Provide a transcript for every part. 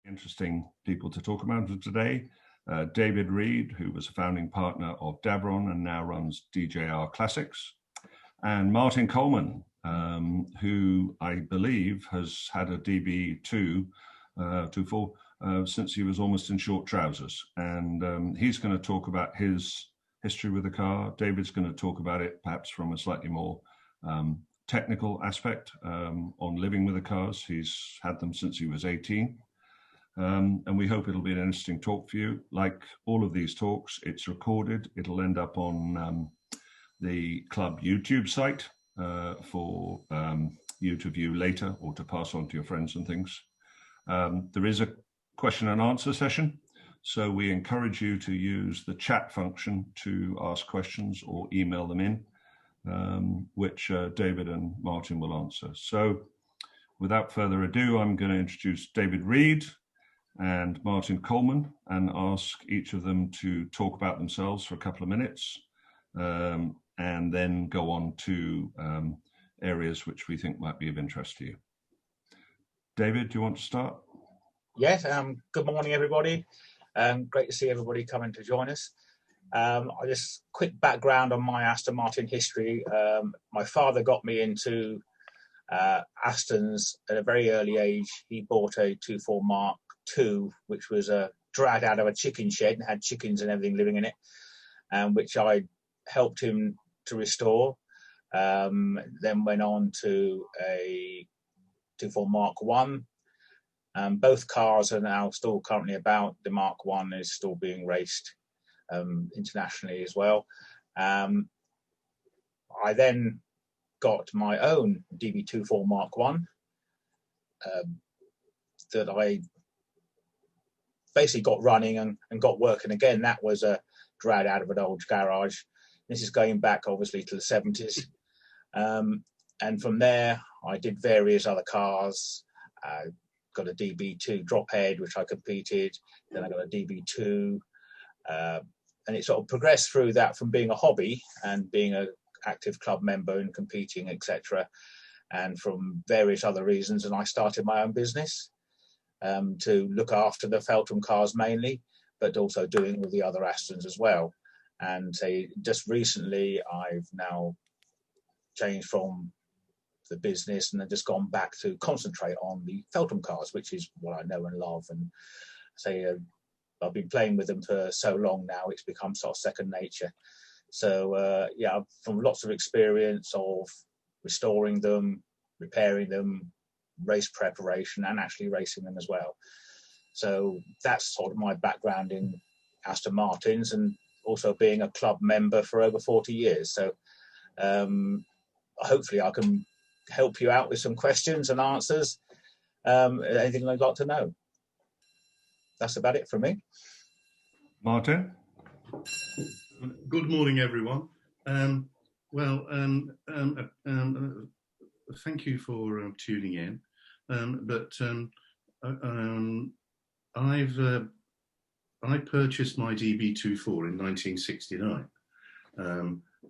Interesting people to talk about today. David Reed, who was a founding partner of Davron and now runs DJR Classics, and Martin Coleman, who I believe has had a DB2 since he was almost in short trousers. And he's going to talk about his history with the car. David's going to talk about it perhaps from a slightly more technical aspect on living with the cars. He's had them since he was 18. And we hope it'll be an interesting talk for you. Like all of these talks, it's recorded. It'll end up on the club YouTube site for you to view later or to pass on to your friends and things. There is a question and answer session, so we encourage you to use the chat function to ask questions or email them in, which David and Martin will answer. So without further ado, I'm going to introduce David Reed and Martin Coleman and ask each of them to talk about themselves for a couple of minutes, and then go on to areas which we think might be of interest to you. David, do you want to start? Yes, good morning, everybody. Great to see everybody coming to join us. I just quick background on my Aston Martin history. My father got me into Astons at a very early age. He bought a 24 Mark II, which was dragged out of a chicken shed and had chickens and everything living in it, which I helped him to restore. Then went on to a 24 Mark I. Both cars are now still currently about. The Mark I is still being raced internationally as well. I then got my own DB24 Mark I that I basically got running and got working again. That was dragged out of an old garage. This is going back obviously to the 70s. And from there, I did various other cars. Got a DB2 drop head, which I competed. Then I got a DB2. And it sort of progressed through that from being a hobby and being an active club member and competing, etc. And from various other reasons. And I started my own business to look after the Feltham cars mainly, but also doing all the other Astons as well. And just recently, I've now changed from the business and then just gone back to concentrate on the Feltham cars, which is what I know and love. And I've been playing with them for so long now, it's become sort of second nature. So yeah, from lots of experience of restoring them, repairing them, race preparation, and actually racing them as well. So that's sort of my background in Aston Martins, and also being a club member for over 40 years. So hopefully I can help you out with some questions and answers, anything I'd like to know. That's about it from me. Martin? Good morning, everyone. Thank you for tuning in. I purchased my DB24 in 1969,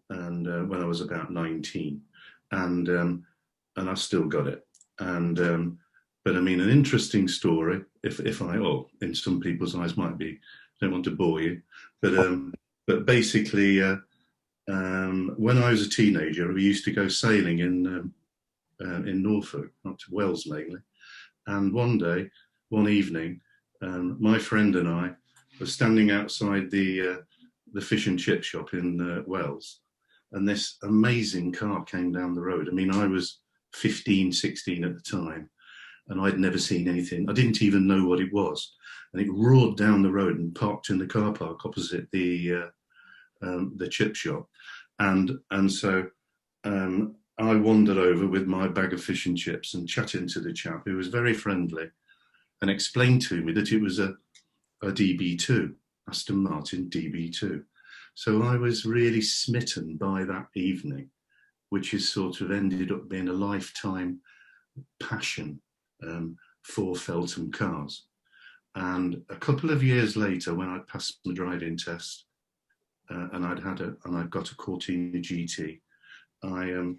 and when I was about 19, and I've still got it. And but I mean, an interesting story. If in some people's eyes might be, don't want to bore you, but basically, when I was a teenager, we used to go sailing in Norfolk, up to Wales mainly. And one evening, my friend and I were standing outside the fish and chip shop in Wales, and this amazing car came down the road. I mean, I was 15, 16 at the time, and I'd never seen anything. I didn't even know what it was. And it roared down the road and parked in the car park opposite the chip shop. And so I wandered over with my bag of fish and chips and chatting to the chap, who was very friendly, and explained to me that it was a DB2, Aston Martin DB2. So I was really smitten by that evening, which has sort of ended up being a lifetime passion for Feltham cars. And a couple of years later, when I'd passed my driving test and I'd got a Cortina GT, I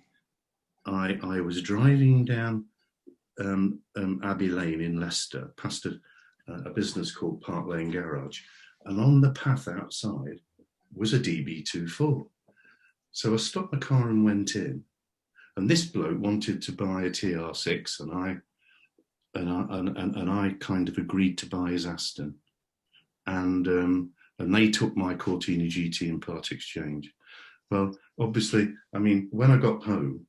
was driving down Abbey Lane in Leicester, past a business called Park Lane Garage. And on the path outside was a DB24. So I stopped the car and went in. And this bloke wanted to buy a TR6, and I kind of agreed to buy his Aston. And they took my Cortina GT in part exchange. Well, obviously, I mean, when I got home,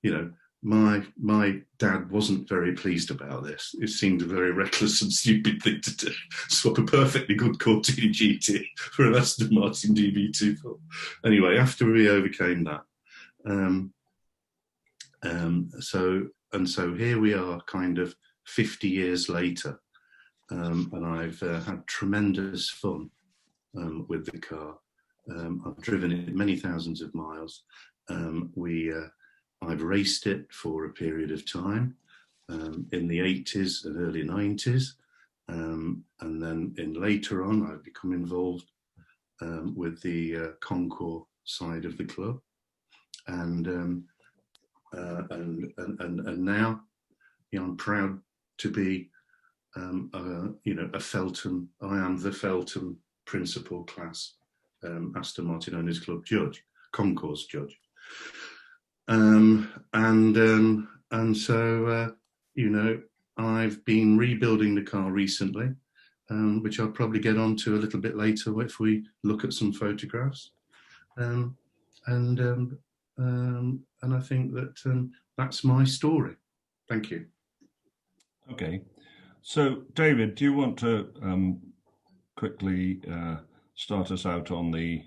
you know, my dad wasn't very pleased about this. It seemed a very reckless and stupid thing to do. Swap a perfectly good Cortina GT for an Aston Martin DB24. Anyway, after we overcame that, so here we are, kind of 50 years later, and I've had tremendous fun with the car. I've driven it many thousands of miles. I've raced it for a period of time in the 80s and early 90s. And then later on, I've become involved with the Concours side of the club. And now, you know, I'm proud to be, you know, a Feltham. I am the Feltham principal class Aston Martin Owners Club judge, Concours judge. And so, you know, I've been rebuilding the car recently, which I'll probably get onto a little bit later if we look at some photographs. And I think that that's my story. Thank you. Okay. So, David, do you want to quickly start us out on the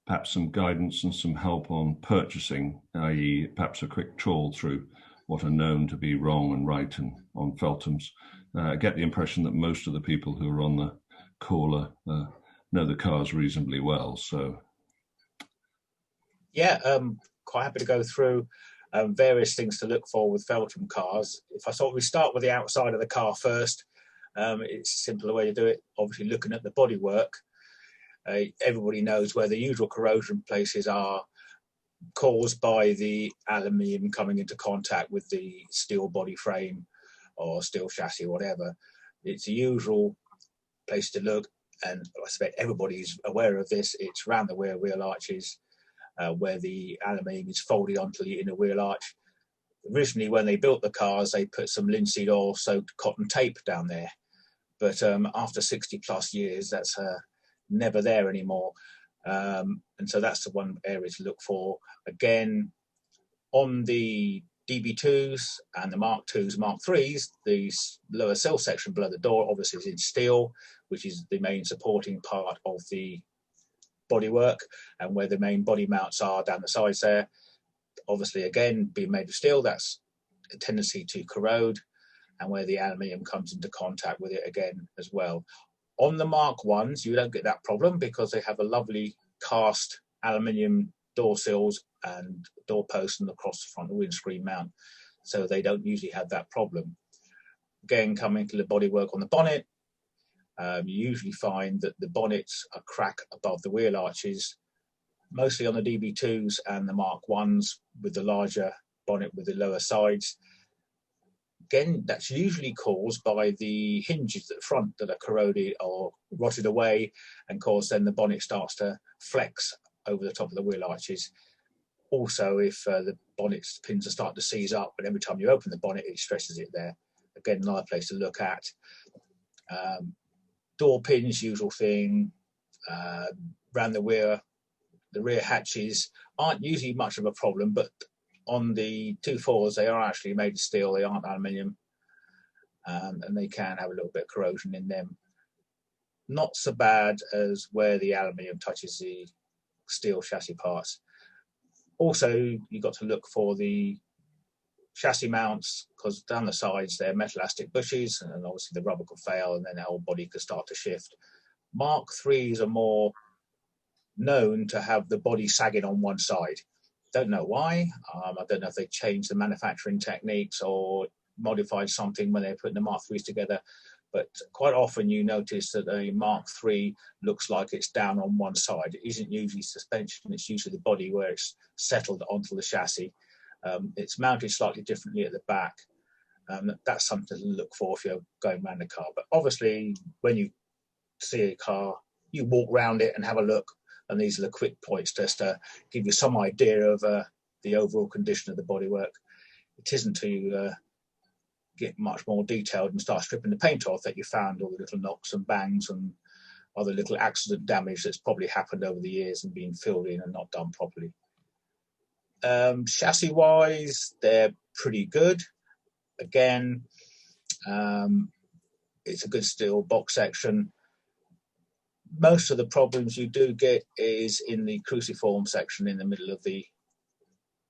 perhaps some guidance and some help on purchasing, i.e. perhaps a quick trawl through what are known to be wrong and right and on Felthams? I get the impression that most of the people who are on the caller know the cars reasonably well. So, yeah, quite happy to go through various things to look for with Feltham cars. If we start with the outside of the car first, it's a simpler way to do it. Obviously, looking at the bodywork, everybody knows where the usual corrosion places are caused by the aluminium coming into contact with the steel body frame or steel chassis, whatever. It's the usual place to look, and I expect everybody's aware of this. It's around the rear wheel arches, where the aluminium is folded onto the inner wheel arch. Originally, when they built the cars, they put some linseed oil soaked cotton tape down there. But after 60 plus years, that's never there anymore. And so that's the one area to look for. Again, on the DB2s and the Mark 2s, Mark 3s, the lower sill section below the door obviously is in steel, which is the main supporting part of the bodywork, and where the main body mounts are down the sides there, obviously again being made of steel, that's a tendency to corrode, and where the aluminium comes into contact with it again as well. On the Mark 1s, you don't get that problem because they have a lovely cast aluminium door sills and door posts and across the front windscreen mount, so they don't usually have that problem. Again, coming to the bodywork on the bonnet, you usually find that the bonnets are crack above the wheel arches, mostly on the DB2s and the Mark 1s with the larger bonnet with the lower sides. Again, that's usually caused by the hinges at the front that are corroded or rotted away, and of course then the bonnet starts to flex over the top of the wheel arches. Also, if the bonnet's pins are starting to seize up, and every time you open the bonnet it stresses it there. Again, another place to look at. Door pins, usual thing. Around the rear hatches aren't usually much of a problem, but on the 2.4s, they are actually made of steel, they aren't aluminium, and they can have a little bit of corrosion in them. Not so bad as where the aluminium touches the steel chassis parts. Also, you've got to look for the chassis mounts, because down the sides they're metallastic bushes, and obviously the rubber could fail and then the whole body could start to shift. Mark 3s are more known to have the body sagging on one side. Don't know why. I don't know if they changed the manufacturing techniques or modified something when they're putting the Mark 3s together, but quite often you notice that a Mark 3 looks like it's down on one side. It isn't usually suspension, it's usually the body where it's settled onto the chassis. It's mounted slightly differently at the back. That's something to look for if you're going around the car. But obviously, when you see a car, you walk around it and have a look. And these are the quick points just to give you some idea of the overall condition of the bodywork. It isn't to get much more detailed and start stripping the paint off that you found all the little knocks and bangs and other little accident damage that's probably happened over the years and been filled in and not done properly. Chassis-wise, they're pretty good. Again, it's a good steel box section. Most of the problems you do get is in the cruciform section in the middle of the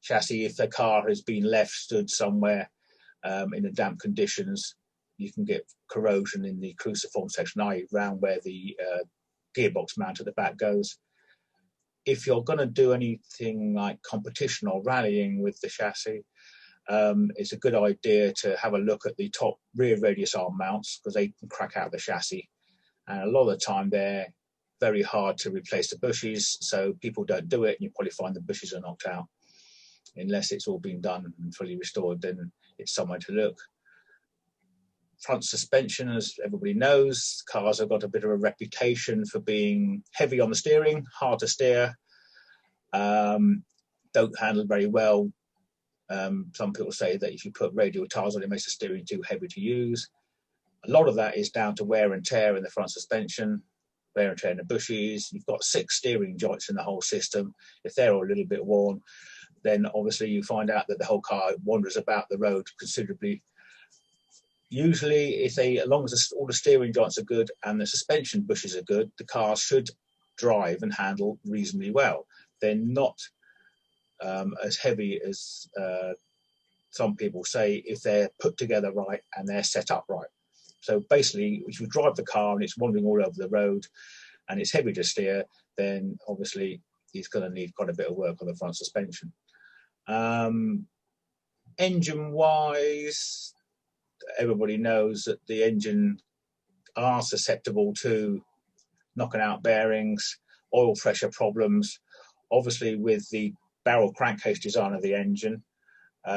chassis. If the car has been left stood somewhere in the damp conditions, you can get corrosion in the cruciform section, i.e. around where the gearbox mount at the back goes. If you're going to do anything like competition or rallying with the chassis, it's a good idea to have a look at the top rear radius arm mounts, because they can crack out the chassis. And a lot of the time they're very hard to replace the bushes, so people don't do it, and you probably find the bushes are knocked out. Unless it's all been done and fully restored, then it's somewhere to look. Front suspension, as everybody knows, cars have got a bit of a reputation for being heavy on the steering, hard to steer, don't handle very well. Some people say that if you put radial tires on, it makes the steering too heavy to use. A lot of that is down to wear and tear in the front suspension, wear and tear in the bushes. You've got 6 steering joints in the whole system. If they're all a little bit worn, then obviously you find out that the whole car wanders about the road considerably. Usually, as long as all the steering joints are good and the suspension bushes are good, the car should drive and handle reasonably well. They're not as heavy as some people say if they're put together right and they're set up right. So basically, if you drive the car and it's wandering all over the road and it's heavy to steer, then obviously it's going to need quite a bit of work on the front suspension. Engine-wise, everybody knows that the engine are susceptible to knocking out bearings, oil pressure problems. Obviously, with the barrel crankcase design of the engine,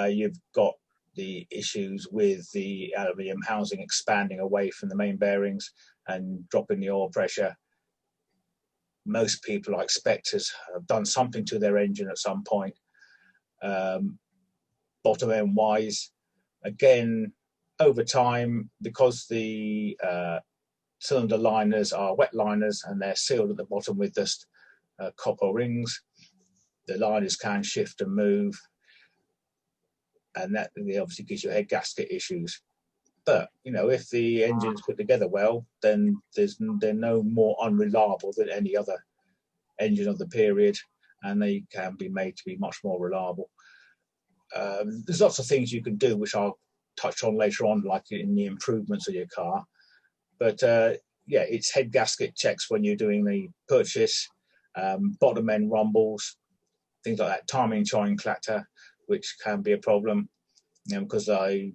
you've got the issues with the aluminium housing expanding away from the main bearings and dropping the oil pressure. Most people, I expect, have done something to their engine at some point. Bottom end wise, again, over time, because the cylinder liners are wet liners and they're sealed at the bottom with just copper rings, the liners can shift and move, and that obviously gives you head gasket issues. But if the engine's put together well, then they're no more unreliable than any other engine of the period, and they can be made to be much more reliable. There's lots of things you can do, which I'll touch on later on, like in the improvements of your car. But it's head gasket checks when you're doing the purchase, bottom end rumbles, things like that, timing chain clatter, which can be a problem, because they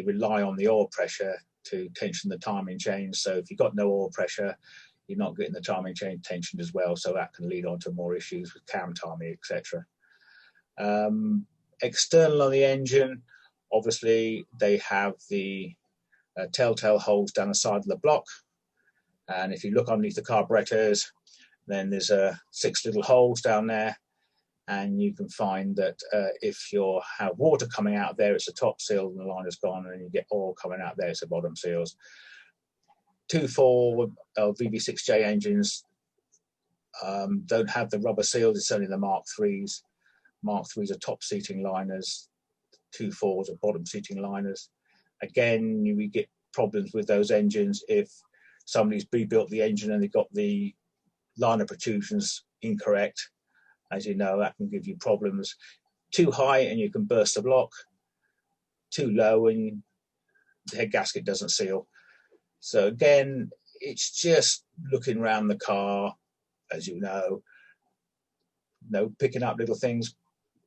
rely on the oil pressure to tension the timing chain. So if you've got no oil pressure, you're not getting the timing chain tensioned as well. So that can lead on to more issues with cam timing, etc. External on the engine, obviously they have the telltale holes down the side of the block. And if you look underneath the carburetors, then there's 6 little holes down there. And you can find that if you have water coming out there, it's the top seal and the liner's gone, and you get oil coming out there, it's the bottom seals. 2.4 VB6J engines don't have the rubber seals, it's only the Mark 3s. Mark 3s are top seating liners, 2.4s are bottom seating liners. Again, we get problems with those engines if somebody's rebuilt the engine and they've got the liner protrusions incorrect. As you know, that can give you problems. Too high and you can burst the block. Too low and the head gasket doesn't seal. So again, it's just looking around the car, as you know, picking up little things.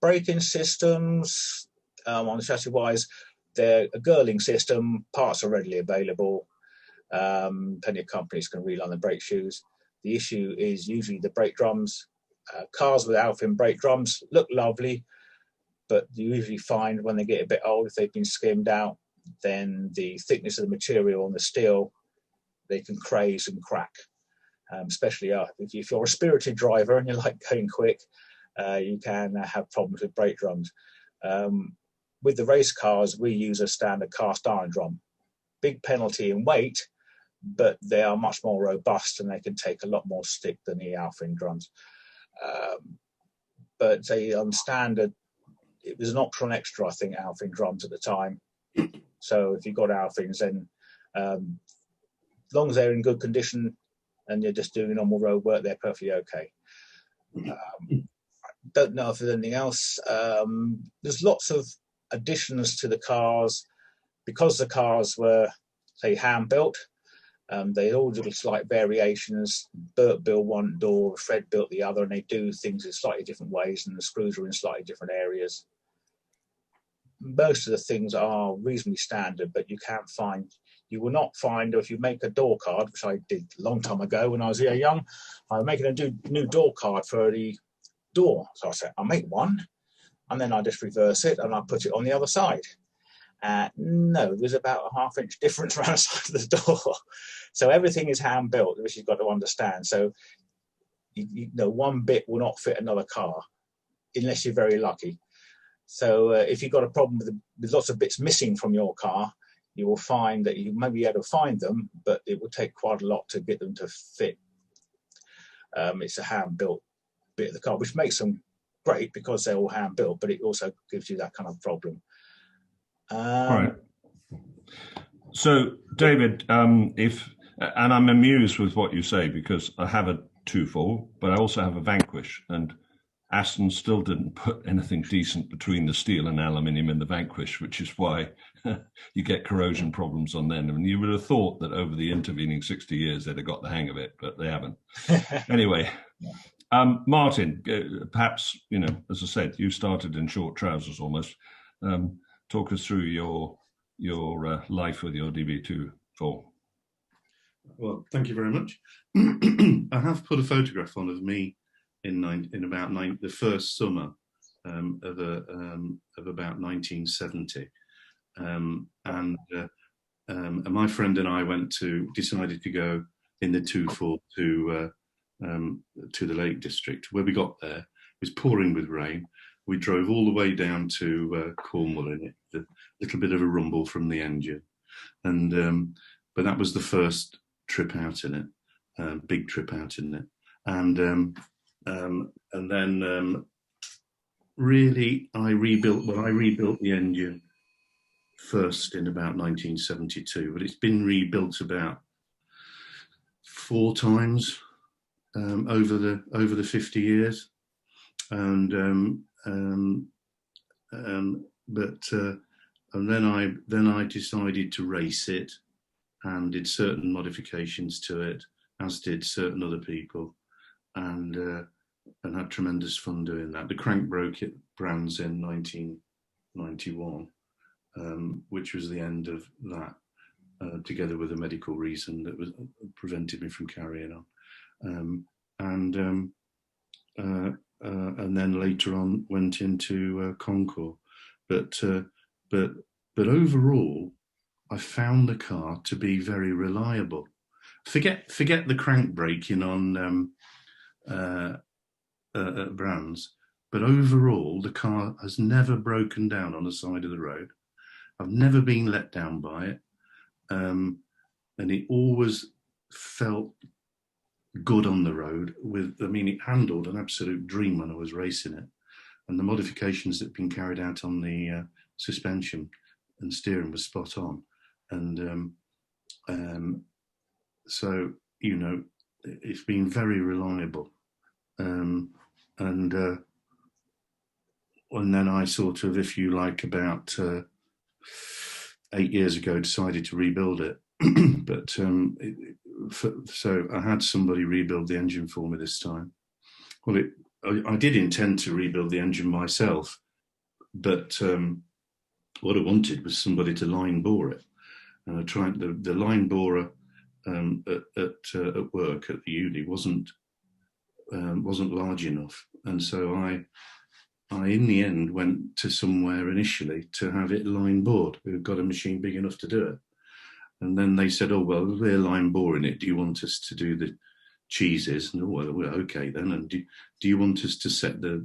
Braking systems, on the chassis wise, they're a Girling system. Parts are readily available. Plenty of companies can reline the brake shoes. The issue is usually the brake drums. Cars with Alfin brake drums look lovely, but you usually find when they get a bit old, if they've been skimmed out, then the thickness of the material on the steel, they can craze and crack. Especially if you're a spirited driver and you like going quick, you can have problems with brake drums. With the race cars, we use a standard cast iron drum. Big penalty in weight, but they are much more robust and they can take a lot more stick than the Alfin drums. But on standard, it was an optional extra, I think, Alfin drums at the time. So if you've got Alfins, then as long as they're in good condition and you're just doing normal road work, they're perfectly okay. Don't know if there's anything else. There's lots of additions to the cars because the cars were, say, hand built. They all do slight variations. Bert built one door, Fred built the other, and they do things in slightly different ways, and the screws are in slightly different areas. Most of the things are reasonably standard, but you will not find, if you make a door card, which I did a long time ago when I was young, I was making a new door card for the door. So I said, I'll make one, and then I just reverse it, and I put it on the other side. No, there's about a half-inch difference around the side of the door. So everything is hand-built, which you've got to understand. So you know, one bit will not fit another car, unless you're very lucky. So if you've got a problem with lots of bits missing from your car, you will find that you may be able to find them, but it will take quite a lot to get them to fit. It's a hand-built bit of the car, which makes them great because they're all hand-built, but it also gives you that kind of problem. All right. So, David, and I'm amused with what you say because I have a 2.4, but I also have a Vanquish, and Aston still didn't put anything decent between the steel and aluminium in the Vanquish, which is why you get corrosion problems on them. And you would have thought that over the intervening 60 years they'd have got the hang of it, but they haven't. Anyway, Martin, perhaps, you know, as I said, you started in short trousers almost. Talk us through your life with your DB24. Well, thank you very much. I have put a photograph on of me in the first summer of about 1970, and my friend and I decided to go in the 2.4 to the Lake District. Where we got there, it was pouring with rain. We drove all the way down to Cornwall in it, a little bit of a rumble from the engine, and but that was the first trip out in it, big trip out in it, and then really I rebuilt the engine first in about 1972, but it's been rebuilt about 4 times over the 50 years, and then I decided to race it and did certain modifications to it, as did certain other people, and had tremendous fun doing that. The crank broke at Brands in 1991, which was the end of that, together with a medical reason that prevented me from carrying on. And then later on went into Concours, but overall, I found the car to be very reliable. Forget the crank braking on at Brands, but overall, the car has never broken down on the side of the road. I've never been let down by it, and it always felt good on the road. It handled an absolute dream when I was racing it, and the modifications that have been carried out on the suspension and steering was spot on, and so, you know, it's been very reliable, and then I sort of, if you like, about 8 years ago decided to rebuild it. But so I had somebody rebuild the engine for me this time. Well, I did intend to rebuild the engine myself, but what I wanted was somebody to line bore it. And I tried the line borer at work at the uni wasn't large enough, and so I in the end went to somewhere initially to have it line bored. We've got a machine big enough to do it. And then they said, oh, well, we're line boring it. Do you want us to do the cheeses? And, oh, well, okay then. And do you want us to set the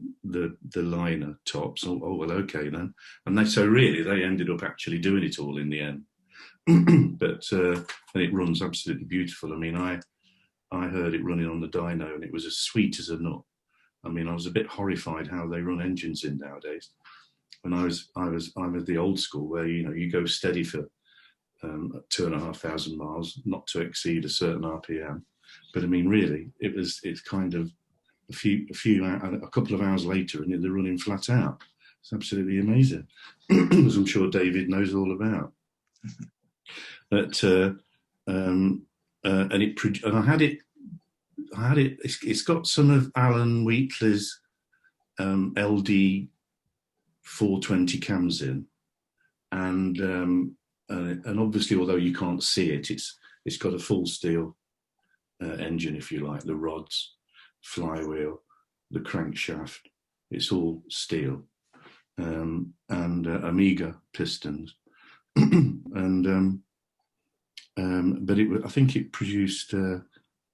liner tops? Oh, well, okay then. And so really, they ended up actually doing it all in the end. But and it runs absolutely beautiful. I mean, I heard it running on the dyno, and it was as sweet as a nut. I mean, I was a bit horrified how they run engines in nowadays. When I was the old school, where you go steady for 2,500 miles, not to exceed a certain RPM. But I mean, really, it's kind of a couple of hours later, and they're running flat out. It's absolutely amazing, as I'm sure David knows all about. But and I had it. It's got some of Alan Wheatley's LD 420 cams in, and obviously, although you can't see it, it's got a full steel engine, if you like, the rods, flywheel, the crankshaft. It's all steel, and Amiga pistons, and but I think it produced.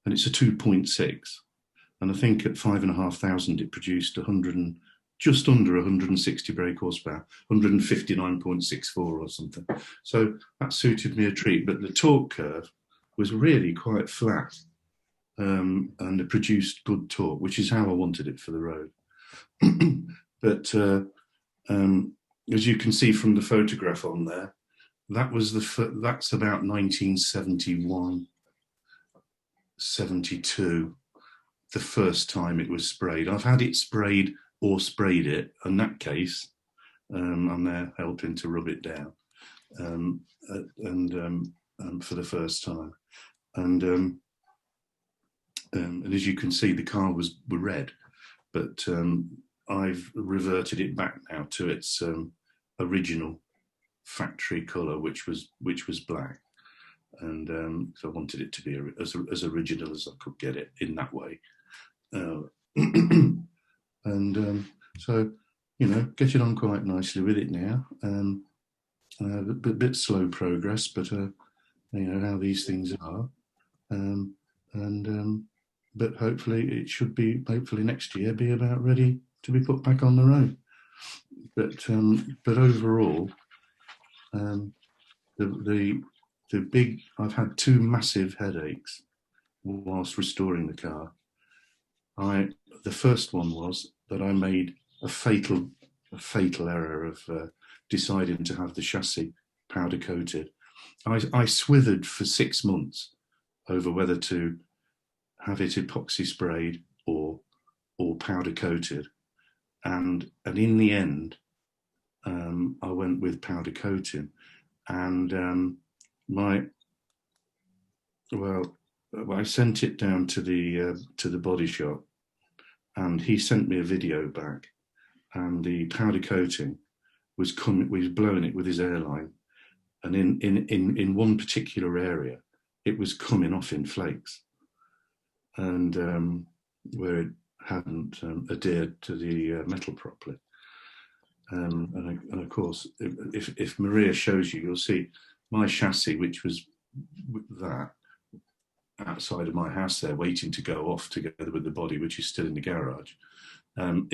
And it's a 2.6, and I think at 5,500 it produced just under 160 brake horsepower, 159.64 or something. So that suited me a treat. But the torque curve was really quite flat, and it produced good torque, which is how I wanted it for the road. But as you can see from the photograph on there, that's about 1971. 72, the first time it was sprayed. I've had it sprayed or sprayed it. In that case, I'm there helping to rub it down, and for the first time. And as you can see, the car was red, but I've reverted it back now to its original factory colour, which was black. And so I wanted it to be as original as I could get it in that way. So, getting on quite nicely with it now. A bit slow progress, but how these things are. But hopefully next year be about ready to be put back on the road. But overall, I've had two massive headaches whilst restoring the car. The first one was that I made a fatal error of deciding to have the chassis powder coated. I swithered for 6 months over whether to have it epoxy sprayed or powder coated, and in the end, I went with powder coating, and I sent it down to the body shop, and he sent me a video back, and the powder coating was blowing it with his airline, and in one particular area, it was coming off in flakes, and where it hadn't adhered to the metal properly. And of course, if Maria shows you, you'll see my chassis, which was that outside of my house there, waiting to go off together with the body, which is still in the garage, I'd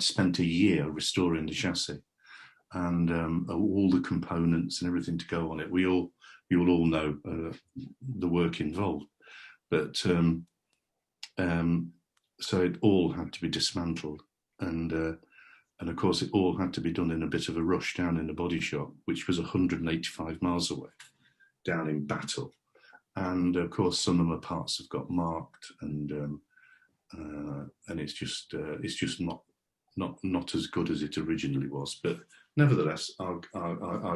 spent a year restoring the chassis, and all the components and everything to go on it. You will all know the work involved, but so it all had to be dismantled, and of course it all had to be done in a bit of a rush down in the body shop, which was 185 miles away, down in Battle. And of course some of my parts have got marked, and it's just not as good as it originally was. But nevertheless, I'll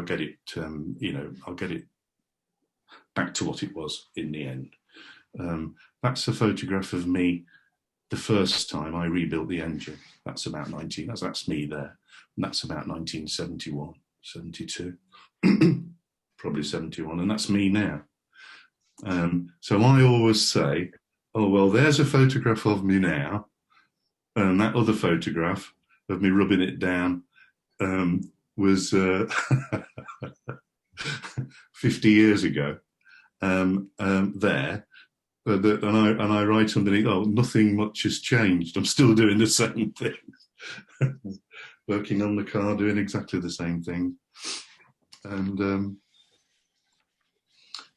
get it. I'll get it back to what it was in the end. That's a photograph of me the first time I rebuilt the engine. That's about that's me there. And that's about 1971, 72, probably 71, and that's me now. So I always say, oh, well, there's a photograph of me now, And that other photograph of me rubbing it down was 50 years ago. There, and I write underneath, oh, nothing much has changed. I'm still doing the same thing. Working on the car, doing exactly the same thing. And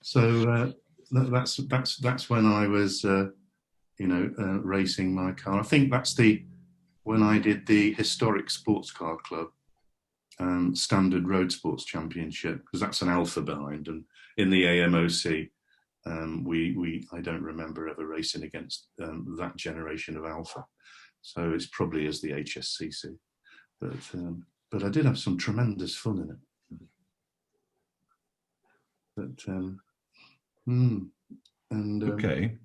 so that's when I was, racing my car. I think that's when I did the Historic Sports Car Club Standard Road Sports Championship, because that's an Alpha behind, and in the AMOC, I don't remember ever racing against that generation of Alpha, so it's probably as the HSCC, but I did have some tremendous fun in it. Okay.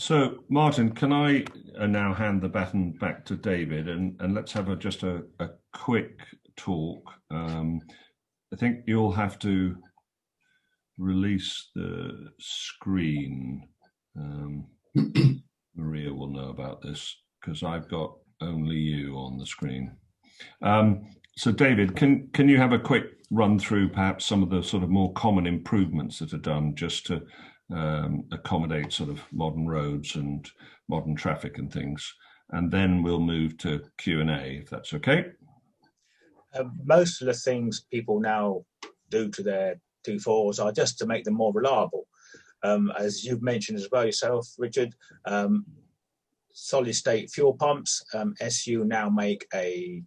So, Martin, can I now hand the baton back to David, and let's have just a quick talk. I think you'll have to release the screen. Maria will know about this because I've got only you on the screen. So, David, can you have a quick run through perhaps some of the sort of more common improvements that are done just to accommodate sort of modern roads and modern traffic and things, and then we'll move to Q&A, if that's okay. Most of the things people now do to their 2.4s are just to make them more reliable. As you've mentioned as well yourself, Richard, solid state fuel pumps, SU now make a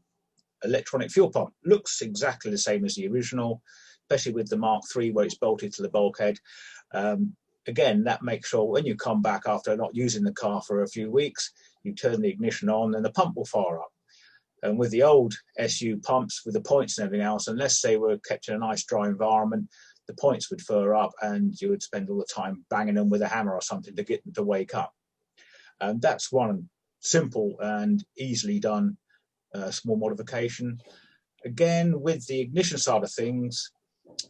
electronic fuel pump. Looks exactly the same as the original, especially with the Mark III where it's bolted to the bulkhead. Again, that makes sure when you come back after not using the car for a few weeks, you turn the ignition on and the pump will fire up. And with the old SU pumps, with the points and everything else, unless they were kept in a nice dry environment, the points would fire up and you would spend all the time banging them with a hammer or something to get them to wake up. And that's one simple and easily done small modification. Again, with the ignition side of things,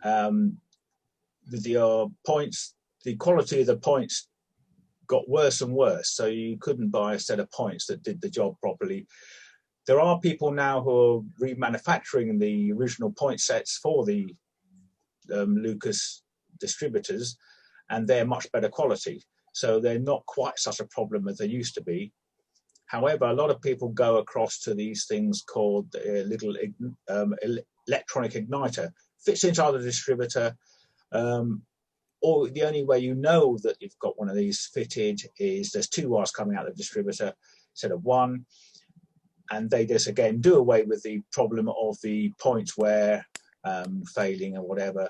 with the points, the quality of the points got worse and worse. So you couldn't buy a set of points that did the job properly. There are people now who are remanufacturing the original point sets for the Lucas distributors, and they're much better quality. So they're not quite such a problem as they used to be. However, a lot of people go across to these things called a little electronic igniter. Fits inside the distributor, or the only way you know that you've got one of these fitted is there's 2 wires coming out of the distributor instead of 1. And they just, again, do away with the problem of the points where failing or whatever.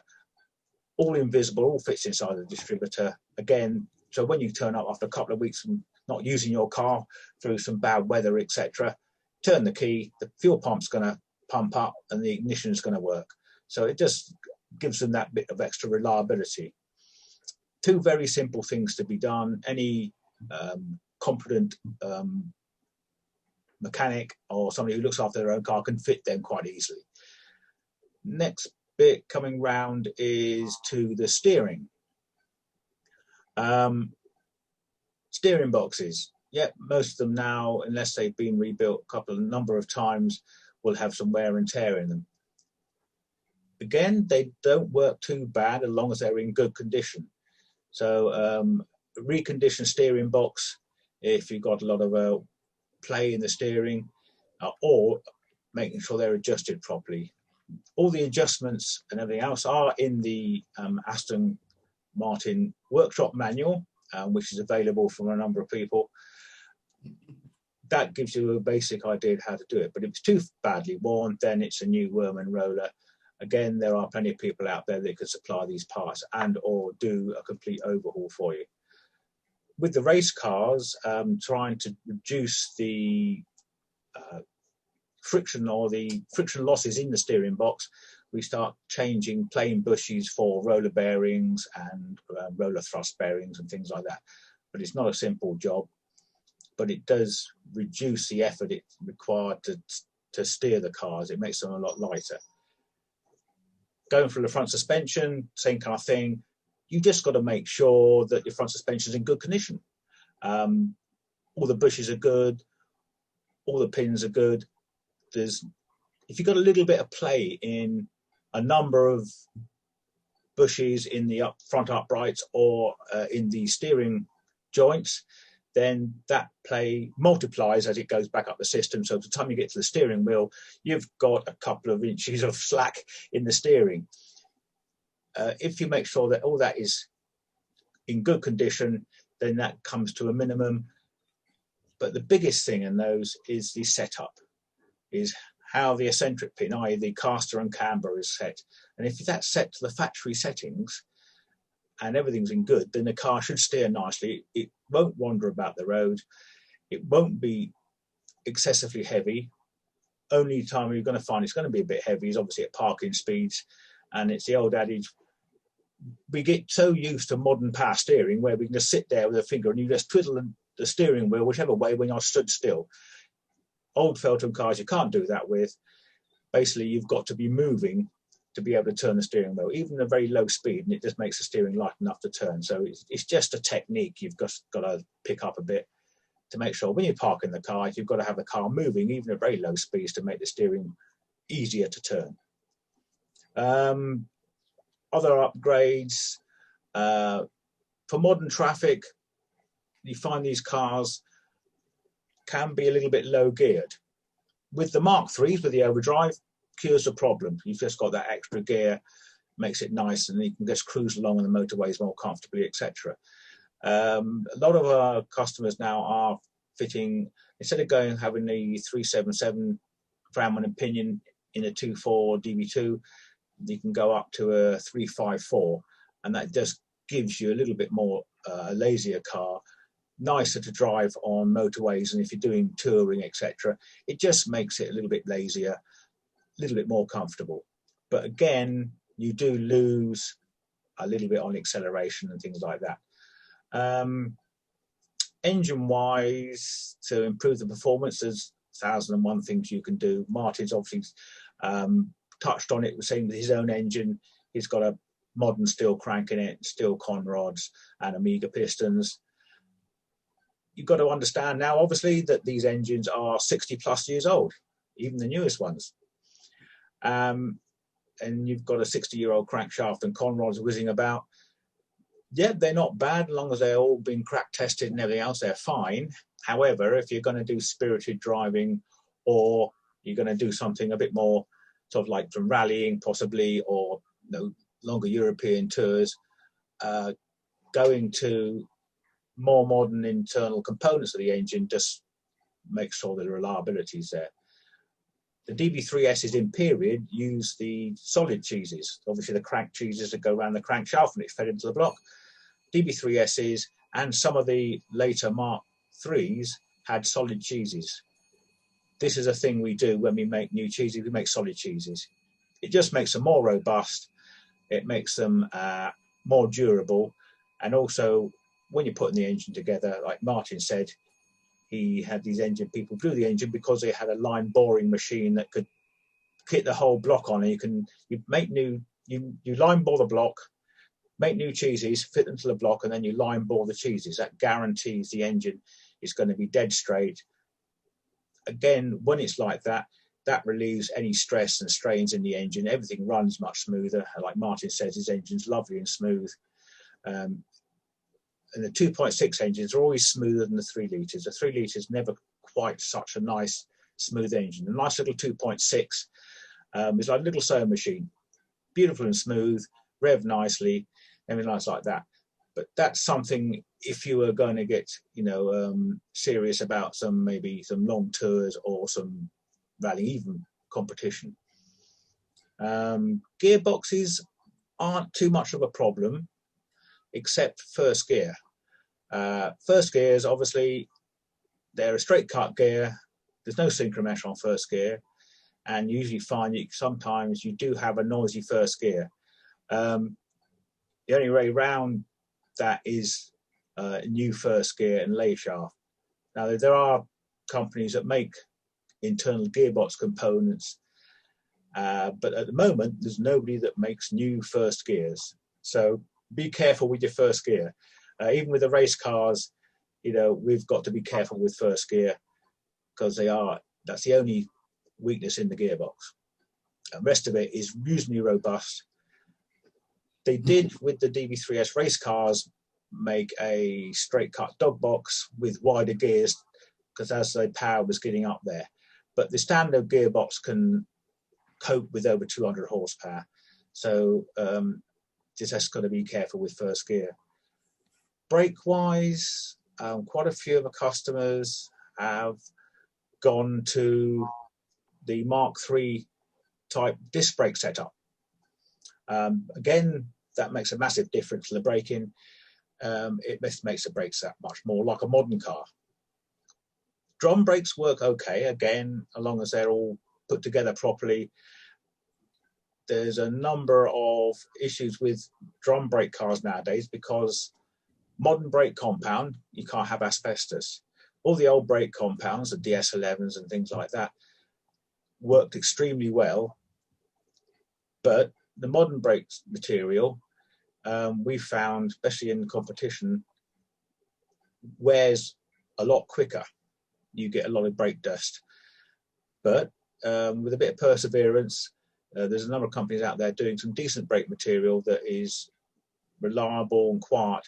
All invisible, all fits inside the distributor. Again, so when you turn up after a couple of weeks from not using your car through some bad weather, etc., turn the key, the fuel pump's going to pump up and the ignition is going to work. So it just gives them that bit of extra reliability. 2 very simple things to be done. Any competent mechanic or somebody who looks after their own car can fit them quite easily. Next bit coming round is to the steering. Steering boxes. Yep, most of them now, unless they've been rebuilt a number of times, will have some wear and tear in them. Again, they don't work too bad as long as they're in good condition. So reconditioned steering box, if you've got a lot of play in the steering, or making sure they're adjusted properly. All the adjustments and everything else are in the Aston Martin workshop manual, which is available from a number of people. That gives you a basic idea of how to do it. But if it's too badly worn, then it's a new worm and roller. Again, there are plenty of people out there that can supply these parts and or do a complete overhaul for you. With the race cars, trying to reduce the friction or the friction losses in the steering box, we start changing plain bushes for roller bearings and roller thrust bearings and things like that. But it's not a simple job, but it does reduce the effort it's required to steer the cars. It makes them a lot lighter. Going through the front suspension, same kind of thing. You just got to make sure that your front suspension is in good condition. All the bushes are good, all the pins are good. If you've got a little bit of play in a number of bushes in the front uprights or in the steering joints, then that play multiplies as it goes back up the system. So by the time you get to the steering wheel, you've got a couple of inches of slack in the steering. If you make sure that all that is in good condition, then that comes to a minimum. But the biggest thing in those is the setup, is how the eccentric pin, i.e. the caster and camber, is set. And if that's set to the factory settings and everything's in good, then the car should steer nicely. It won't wander about the road. It won't be excessively heavy. Only time you're going to find it's going to be a bit heavy is obviously at parking speeds. And it's the old adage, we get so used to modern power steering where we can just sit there with a finger and you just twiddle the steering wheel whichever way when you're stood still. Old Feltham cars, you can't do that with. Basically, you've got to be moving to be able to turn the steering wheel, even at a very low speed, and it just makes the steering light enough to turn. So it's just a technique you've got to pick up a bit to make sure when you park in the car, you've got to have the car moving, even at very low speeds, to make the steering easier to turn. Other upgrades, for modern traffic, you find these cars can be a little bit low geared. With the Mark IIIs, with the overdrive, cures the problem. You've just got that extra gear, makes it nice, and you can just cruise along on the motorways more comfortably, etc. A lot of our customers now are fitting, instead of having the 377 Framman and pinion in a 2.4 DB2, you can go up to a 354, and that just gives you a little bit more lazier car, nicer to drive on motorways, and if you're doing touring, etc., it just makes it a little bit lazier, a little bit more comfortable. But again, you do lose a little bit on acceleration and things like that. Engine-wise, to improve the performance, there's 1,001 things you can do. Martin's obviously touched on it, saying with his own engine, he's got a modern steel crank in it, steel con rods and Omega pistons. You've got to understand now, obviously, that these engines are 60 plus years old, even the newest ones. And you've got a 60-year-old crankshaft and con rods whizzing about. Yeah, they're not bad, as long as they're all been crack tested and everything else, they're fine. However, if you're going to do spirited driving, or you're going to do something a bit more sort of like from rallying possibly, or longer European tours, going to more modern internal components of the engine just make sure the reliability is there. The DB3S's in period use the solid cheeses, obviously the crank cheeses that go around the crankshaft and it's fed into the block. DB3S's and some of the later Mark IIIs had solid cheeses. This is a thing we do when we make new cheeses, we make solid cheeses. It just makes them more robust, it makes them more durable, and also when you're putting the engine together, like Martin said, he had these engine people do the engine because they had a line boring machine that could kit the whole block on, and you line bore the block, make new cheeses, fit them to the block, and then you line bore the cheeses. That guarantees the engine is going to be dead straight. Again, when it's like that, that relieves any stress and strains in the engine. Everything runs much smoother. Like Martin says, his engine's lovely and smooth. And the 2.6 engines are always smoother than the 3 litres. The 3 litres never quite such a nice, smooth engine. A nice little 2.6 is like a little sewing machine. Beautiful and smooth, rev nicely, everything nice like that. But that's something, if you were going to get, serious about maybe some long tours or some rally, even competition. Gearboxes aren't too much of a problem, except first gear. First gears, obviously, they're a straight cut gear. There's no synchromesh on first gear, and you usually find sometimes you do have a noisy first gear. The only way around that is new first gear and lay shaft. Now, there are companies that make internal gearbox components, but at the moment, there's nobody that makes new first gears. So be careful with your first gear. Even with the race cars, we've got to be careful with first gear, because that's the only weakness in the gearbox. The rest of it is reasonably robust. They did, with the DB3S race cars, make a straight cut dog box with wider gears, because as the power was getting up there. But the standard gearbox can cope with over 200 horsepower. So just has got to be careful with first gear. Brake-wise, quite a few of the customers have gone to the Mark III type disc brake setup. Again, that makes a massive difference to the braking. It makes the brakes that much more like a modern car. Drum brakes work okay, again, as long as they're all put together properly. There's a number of issues with drum brake cars nowadays because modern brake compound, you can't have asbestos. All the old brake compounds, the DS11s and things like that, worked extremely well. But the modern brake material, we found, especially in competition, wears a lot quicker. You get a lot of brake dust. But with a bit of perseverance, there's a number of companies out there doing some decent brake material that is reliable and quiet.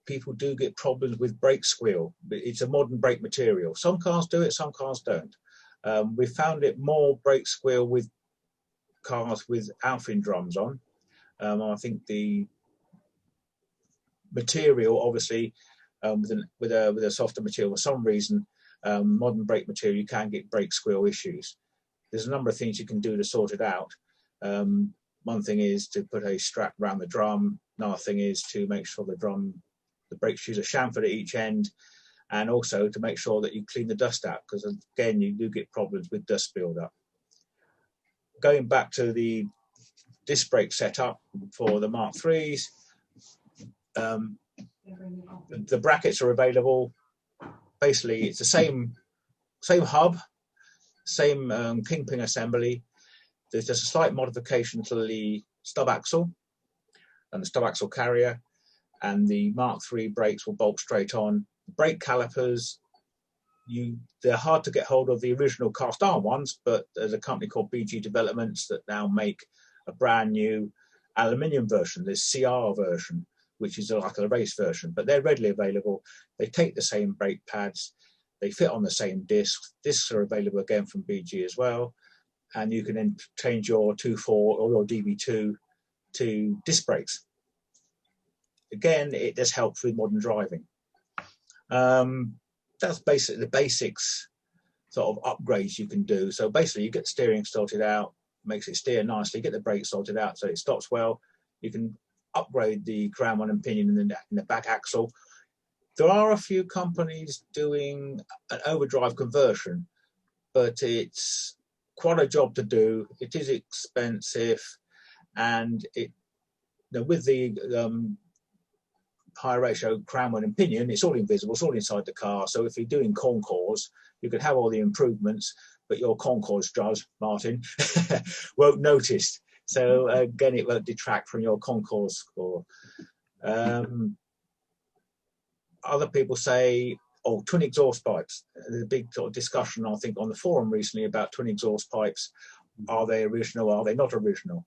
People do get problems with brake squeal, but it's a modern brake material. Some cars do it, some cars don't. We found it more brake squeal with cars with Alfin drums on. I think the material, obviously, with a softer material, for some reason, modern brake material, you can get brake squeal issues. There's a number of things you can do to sort it out. One thing is to put a strap around the drum. Another thing is to make sure the brake shoes are chamfered at each end, and also to make sure that you clean the dust out, because again, you do get problems with dust build-up. Going back to the disc brake setup for the Mark IIIs, the brackets are available. Basically, it's the same hub, same kingpin assembly. There's just a slight modification to the stub axle and the stub axle carrier, and the Mark III brakes will bolt straight on. Brake calipers, they're hard to get hold of, the original cast iron ones, but there's a company called BG Developments that now make a brand new aluminium version, this CR version, which is like a race version, but they're readily available. They take the same brake pads, they fit on the same discs. Discs are available again from BG as well, and you can then change your 2.4 or your DB2 to disc brakes. Again, it does help with modern driving. That's basically the basics sort of upgrades you can do. So basically, you get the steering sorted out, makes it steer nicely, get the brakes sorted out so it stops well. You can upgrade the crown one and pinion in the back axle. There are a few companies doing an overdrive conversion, but it's quite a job to do. It is expensive, and with the high ratio crown one and pinion, it's all invisible, it's all inside the car. So if you're doing concours, you could have all the improvements, but your concours judge, Martin, won't notice. So again, it won't detract from your concours score. Other people say, twin exhaust pipes. There's a big sort of discussion, I think, on the forum recently about twin exhaust pipes. Are they original? Are they not original?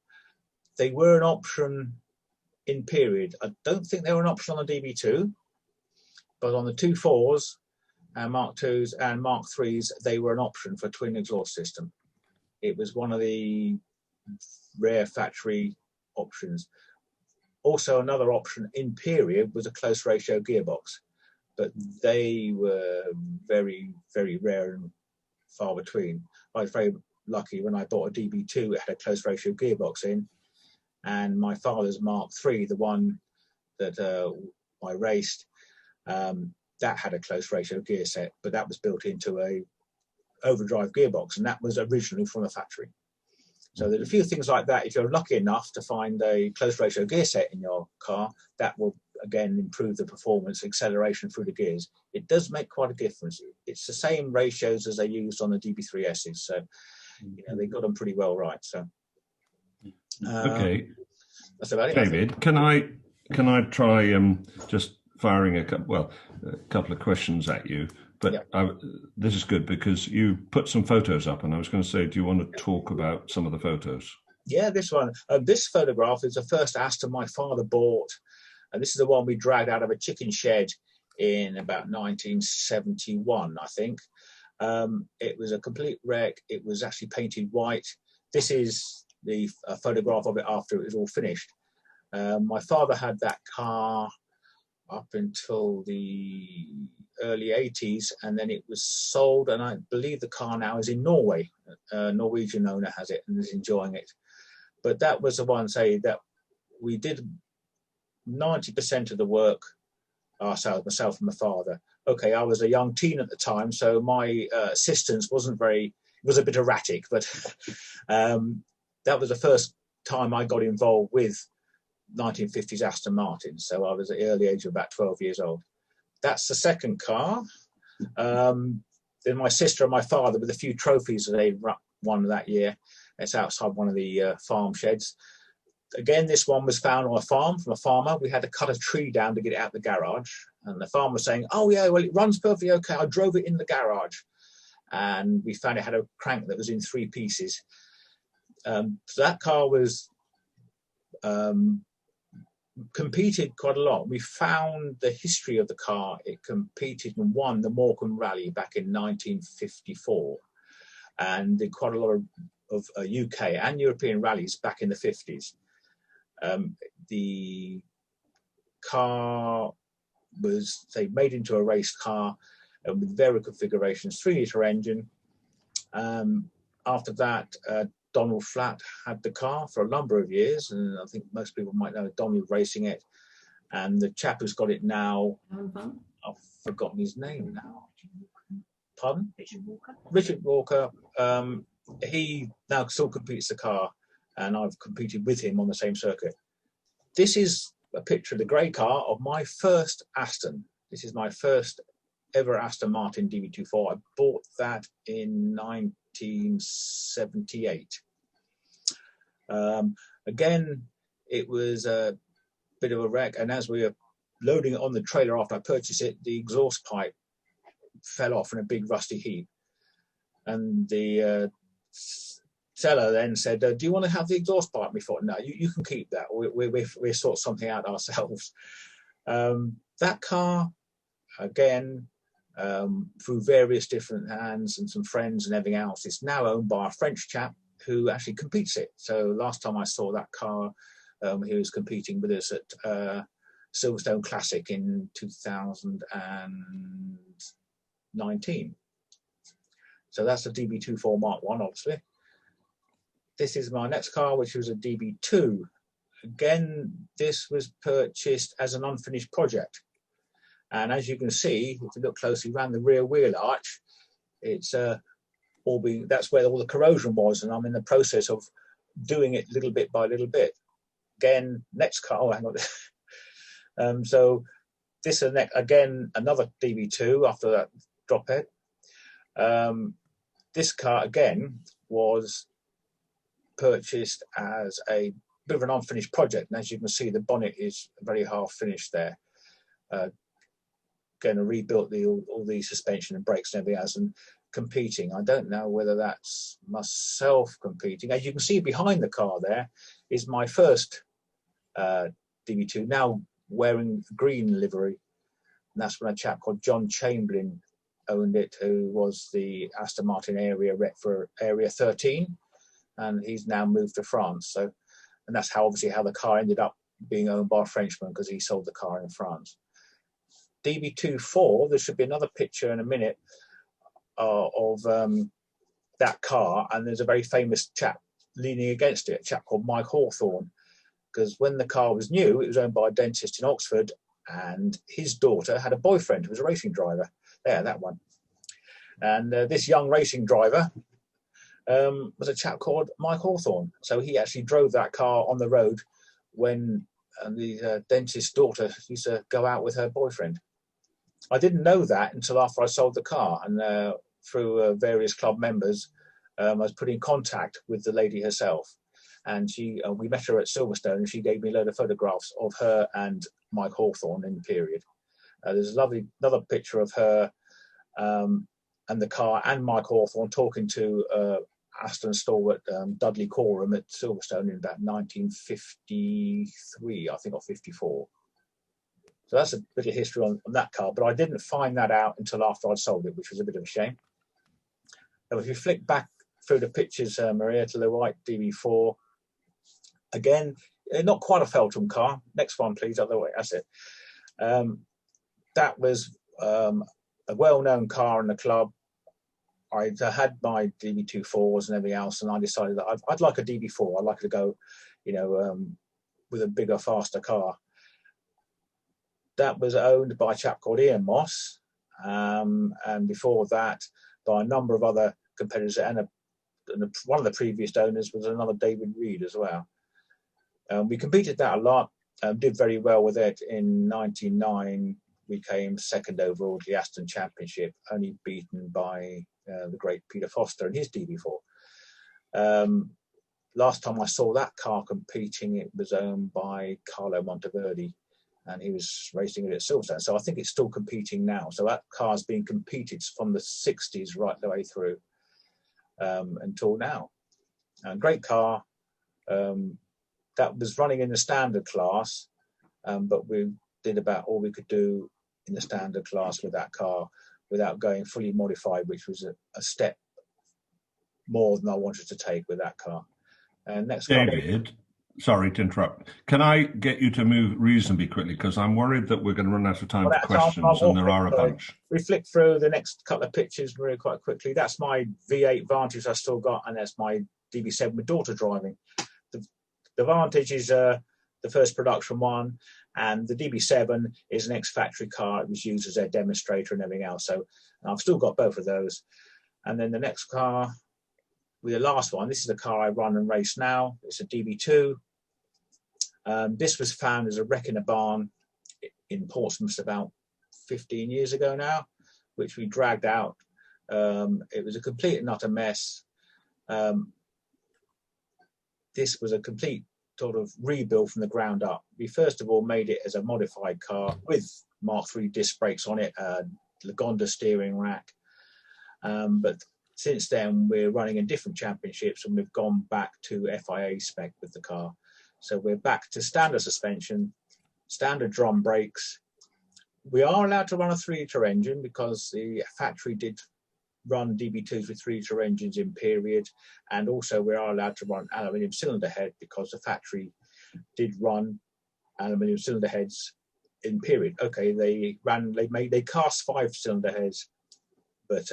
They were an option in period. I don't think they were an option on the DB2, but on the 2.4s and Mark IIs and Mark IIIs, they were an option for twin exhaust system. It was one of the rare factory options. Also, another option in period was a close ratio gearbox, but they were very, very rare and far between. I was very lucky when I bought a DB2, it had a close ratio gearbox in, and my father's Mark III, the one that I raced, that had a close ratio gear set, but that was built into a overdrive gearbox, and that was originally from a factory. So there's a few things like that. If you're lucky enough to find a close ratio gear set in your car, that will again improve the performance, acceleration through the gears. It does make quite a difference. It's the same ratios as they used on the DB3Ss, so they got them pretty well right. So okay, that's about it. David, can I try just firing a couple of questions at you? But Yeah. this is good because you put some photos up, and I was going to say, do you want to talk about some of the photos? Yeah, this one. This photograph is the first Aston my father bought, and this is the one we dragged out of a chicken shed in about 1971, I think. It was a complete wreck. It was actually painted white. This is the photograph of it after it was all finished. My father had that car up until the early 80s, and then it was sold, and I believe the car now is in Norway. A Norwegian owner has it and is enjoying it. But that was the one, say, that we did 90% of the work ourselves, myself and my father. Okay, I was a young teen at the time, so my assistance was a bit erratic, but that was the first time I got involved with 1950s Aston Martin. So I was at the early age of about 12 years old. That's the second car. Then my sister and my father, with a few trophies that they won that year, it's outside one of the farm sheds. Again, this one was found on a farm from a farmer. We had to cut a tree down to get it out the garage. And the farmer was saying, oh, yeah, well, it runs perfectly okay. I drove it in the garage. And we found it had a crank that was in 3 pieces. So that car was competed quite a lot. We found the history of the car. It competed and won the Morecambe Rally back in 1954. And did quite a lot of UK and European rallies back in the 50s. The car was, say, made into a race car with various configurations, 3-litre engine. After that, Donald Flatt had the car for a number of years, and I think most people might know Donald racing it. And the chap who's got it now, I've forgotten his name now. Pardon? Richard Walker. He now still competes the car, and I've competed with him on the same circuit. This is a picture of the grey car of my first Aston. This is my first ever Aston Martin DB24. I bought that in 1978. Again, it was a bit of a wreck, and as we were loading it on the trailer after I purchased it, the exhaust pipe fell off in a big rusty heap. And the seller then said, do you want to have the exhaust pipe? We thought, no, you can keep that. We'll sort something out ourselves. That car, again, through various different hands and some friends and everything else, it's now owned by a French chap who actually competes it. So last time I saw that car, he was competing with us at Silverstone Classic in 2019. So that's a DB24 Mark 1, obviously. This is my next car, which was a DB2. Again, this was purchased as an unfinished project. And as you can see, if you look closely around the rear wheel arch, it's that's where all the corrosion was, and I'm in the process of doing it little bit by little bit. Again, next car, oh, hang on. So this is again another DB2 after that drop head. This car again was purchased as a bit of an unfinished project, and as you can see, the bonnet is very half finished there. Going to rebuild all the suspension and brakes and everything else, and competing. I don't know whether that's myself competing. As you can see behind the car there is my first DB2, now wearing green livery. And that's when a chap called John Chamberlain owned it, who was the Aston Martin area rep for Area 13. And he's now moved to France. So, and that's how obviously how the car ended up being owned by a Frenchman, because he sold the car in France. DB24, there should be another picture in a minute of that car, and there's a very famous chap leaning against it, a chap called Mike Hawthorne, because when the car was new, it was owned by a dentist in Oxford, and his daughter had a boyfriend who was a racing driver. There, that one. And this young racing driver was a chap called Mike Hawthorne. So he actually drove that car on the road when the dentist's daughter used to go out with her boyfriend. I didn't know that until after I sold the car, and through various club members, I was put in contact with the lady herself, and we met her at Silverstone, and she gave me a load of photographs of her and Mike Hawthorne in the period. There's a lovely another picture of her and the car, and Mike Hawthorne talking to Aston stalwart Dudley Coram at Silverstone in about 1953, I think, or 54. So that's a bit of history on that car, but I didn't find that out until after I'd sold it, which was a bit of a shame. Now, if you flick back through the pictures, Maria, to the white DB4, again, not quite a Feltham car. Next one, please. Other way. That's it. That was a well-known car in the club. I had my DB24s and everything else, and I decided that I'd like a DB4. I'd like to go, with a bigger, faster car. That was owned by a chap called Ian Moss, and before that, by a number of other competitors. And one of the previous owners was another David Reed as well. We competed that a lot, did very well with it. In 1999, we came second overall to the Aston Championship, only beaten by the great Peter Foster and his DB4. Last time I saw that car competing, it was owned by Carlo Monteverde, and he was racing it at Silverstone. So I think it's still competing now. So that car's been competed from the 60s right the way through until now. Great car. That was running in the standard class, but we did about all we could do in the standard class with that car without going fully modified, which was a step more than I wanted to take with that car. And next David, sorry to interrupt. Can I get you to move reasonably quickly, because I'm worried that we're going to run out of time for questions, and there are a bunch. We flick through the next couple of pictures really quite quickly. That's my V8 Vantage I still got, and that's my DB7 with daughter driving. The Vantage is the first production one, and the DB7 is an ex-factory car. It was used as their demonstrator and everything else. So I've still got both of those. And then the next car, with the last one, this is the car I run and race now. It's a DB2. This was found as a wreck in a barn in Portsmouth about 15 years ago now, which we dragged out. It was a complete and utter mess. This was a complete sort of rebuild from the ground up. We first of all made it as a modified car with Mark III disc brakes on it, Lagonda steering rack. But since then, we're running in different championships, and we've gone back to FIA spec with the car. So we're back to standard suspension, standard drum brakes. We are allowed to run a 3-litre engine because the factory did run DB2s with 3-litre engines in period, and also we are allowed to run aluminium cylinder head because the factory did run aluminium cylinder heads in period. Okay, they cast 5-cylinder heads, but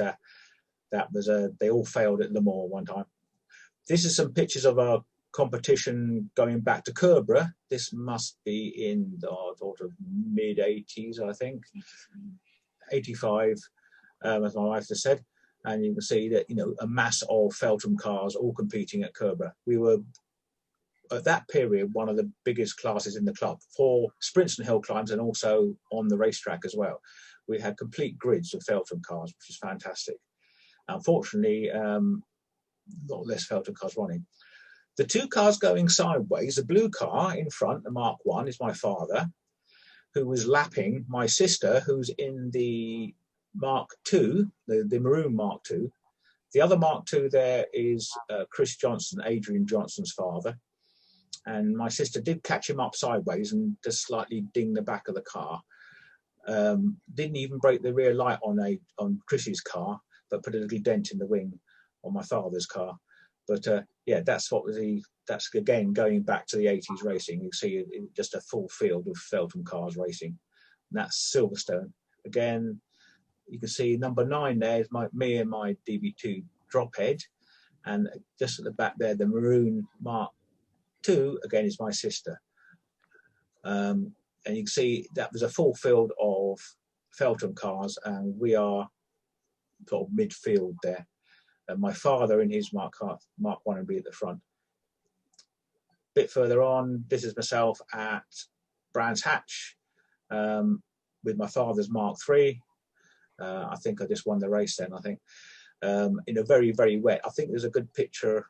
that was they all failed at Le Mans one time. This is some pictures of our competition going back to Kerbera. This must be in the sort of mid-80s, I think, 85, as my wife has said. And you can see that, a mass of Feltham cars all competing at Kerbera. We were, at that period, one of the biggest classes in the club for sprints and hill climbs, and also on the racetrack as well. We had complete grids of Feltham cars, which is fantastic. Unfortunately, a lot less Feltham cars running. The two cars going sideways, the blue car in front, the Mark I, is my father, who was lapping my sister, who's in the Mark II, the maroon Mark II. The other Mark II there is Chris Johnson, Adrian Johnson's father. And my sister did catch him up sideways and just slightly ding the back of the car. Didn't even break the rear light on Chris's car, but put a little dent in the wing on my father's car. But yeah, that's again going back to the 80s racing. You see just a full field of Feltham cars racing. And that's Silverstone. Again, you can see number 9 there is me and my DB2 drop head. And just at the back there, the maroon Mark II, again, is my sister. And you can see that was a full field of Feltham cars, and we are sort of midfield there. And my father in his Mark I would be at the front. A bit further on, this is myself at Brands Hatch with my father's Mark III. I think I just won the race then, I think. In a very, very wet. I think there's a good picture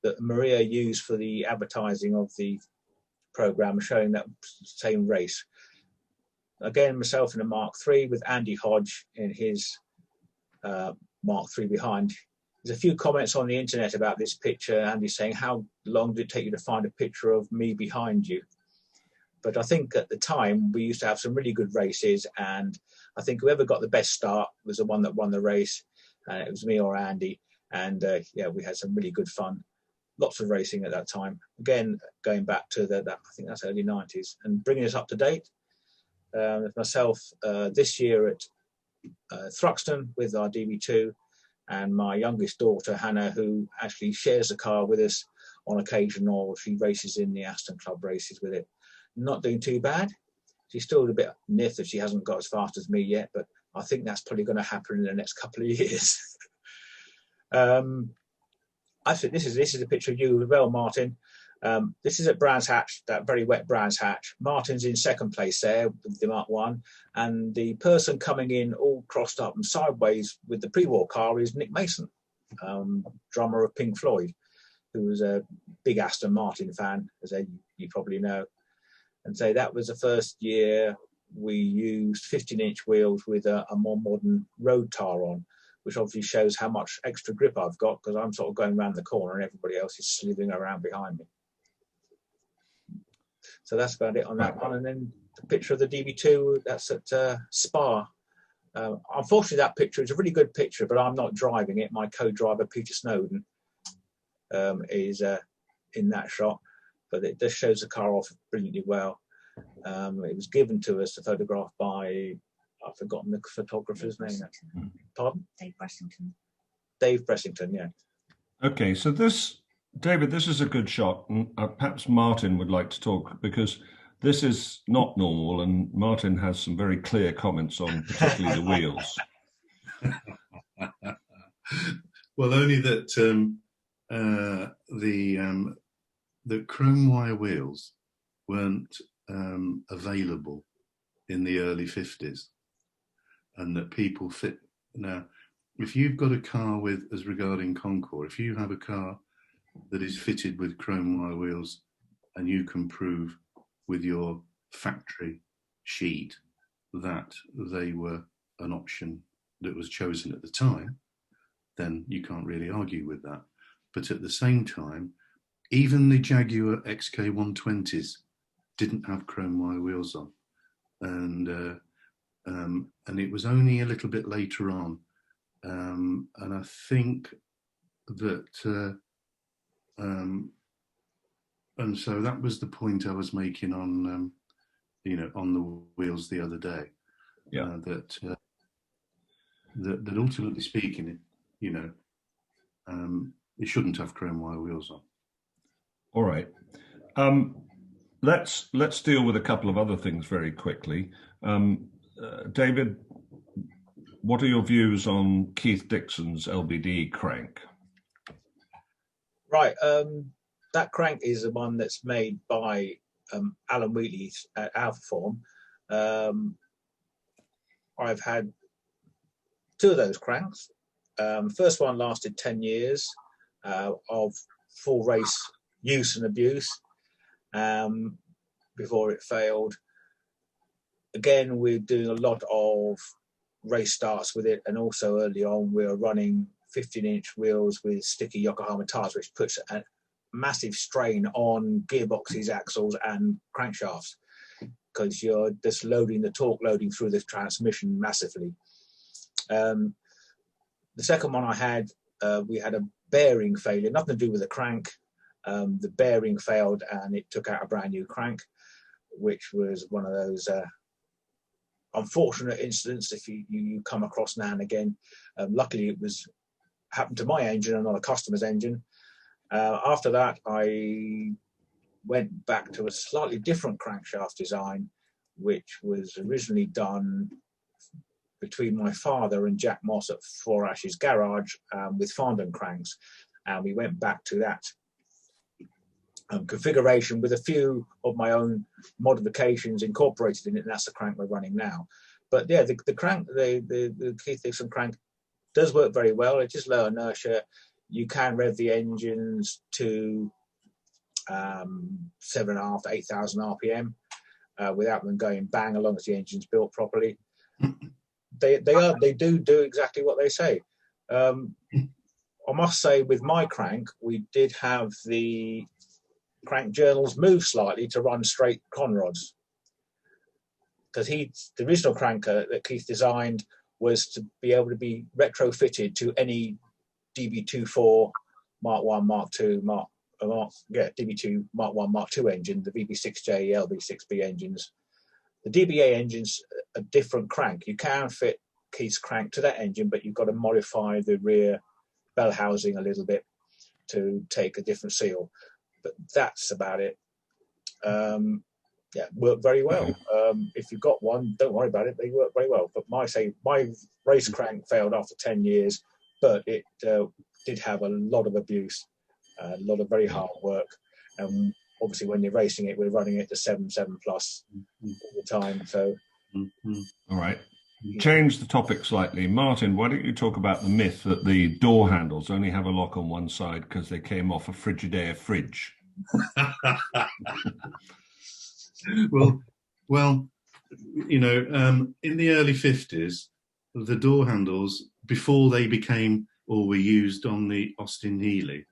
that Maria used for the advertising of the programme showing that same race. Again, myself in a Mark III with Andy Hodge in his Mark III behind. There's a few comments on the internet about this picture. Andy saying, how long did it take you to find a picture of me behind you? But I think at the time we used to have some really good races, and I think whoever got the best start was the one that won the race. It was me or Andy, and yeah, we had some really good fun. Lots of racing at that time. Again, going back to I think that's early 90s, and bringing us up to date. Myself this year at Thruxton with our DB2, and my youngest daughter Hannah, who actually shares the car with us on occasion, or she races in the Aston Club races with it. Not doing too bad. She's still a bit niff that she hasn't got as fast as me yet, but I think that's probably going to happen in the next couple of years. I think this is a picture of you as well, Martin. This is at Brands Hatch, that very wet Brands Hatch. Martin's in second place there with the Mark 1, and the person coming in all crossed up and sideways with the pre-war car is Nick Mason, drummer of Pink Floyd, who was a big Aston Martin fan, as you probably know. And so that was the first year we used 15-inch wheels with a more modern road tire on, which obviously shows how much extra grip I've got, because I'm sort of going around the corner and everybody else is slithering around behind me. So that's about it on that one. And then the picture of the DB2, that's at Spa. Unfortunately, that picture is a really good picture, but I'm not driving it. My co-driver, Peter Snowden, is in that shot. But it just shows the car off brilliantly well. It was given to us, the photograph, by, I've forgotten the photographer's name. Pardon? Dave Bressington. Dave Bressington, yeah. Okay, so David, this is a good shot, and perhaps Martin would like to talk, because this is not normal, and Martin has some very clear comments on particularly the wheels. Well, only that the chrome wire wheels weren't available in the early 50s, and that people fit. Now, if you've got a car with, as regarding Concours, if you have a car that is fitted with chrome wire wheels and you can prove with your factory sheet that they were an option that was chosen at the time, then you can't really argue with that. But at the same time, even the Jaguar XK120s didn't have chrome wire wheels on. And it was only a little bit later on. And I think that, and so that was the point I was making on, on the wheels the other day. Yeah. That ultimately speaking, it shouldn't have chrome wire wheels on. All right. Let's deal with a couple of other things very quickly. David, what are your views on Keith Dixon's LBD crank? Right. That crank is the one that's made by Alan Wheatley at Alphaform. I've had two of those cranks. First one lasted 10 years of full race use and abuse before it failed. Again, we're doing a lot of race starts with it, and also early on we were running 15-inch wheels with sticky Yokohama tires, which puts a massive strain on gearboxes, axles and crankshafts, because you're just loading the torque loading through the transmission massively. The second one I had, we had a bearing failure, nothing to do with the crank. The bearing failed and it took out a brand new crank, which was one of those unfortunate incidents if you come across now and again. Luckily it happened to my engine and not a customer's engine. After that I went back to a slightly different crankshaft design, which was originally done between my father and Jack Moss at Four Ashes Garage with Farndon cranks, and we went back to that configuration with a few of my own modifications incorporated in it, and that's the crank we're running now. But yeah, the crank, the Keith Dixon crank does work very well. It's just low inertia. You can rev the engines to 7,500 to 8,000 RPM without them going bang, as long as the engine's built properly. they do exactly what they say. I must say, with my crank, we did have the crank journals move slightly to run straight conrods, because the original cranker that Keith designed was to be able to be retrofitted to any DB24 Mark 1, Mark 2, DB2 Mark 1, Mark 2 engine, the VB6J, LB6B engines. The DBA engine's a different crank. You can fit Keith's crank to that engine, but you've got to modify the rear bell housing a little bit to take a different seal. But that's about it. Worked very well. If you've got one, don't worry about it. They work very well. But my race crank failed after 10 years, but it did have a lot of abuse, a lot of very hard work. And obviously, when you're racing it, we're running it to 7+ all the time. So, all right. Change the topic slightly. Martin, why don't you talk about the myth that the door handles only have a lock on one side because they came off a Frigidaire fridge? Well, you know, in the early 50s, the door handles, before they became or were used on the Austin Healey,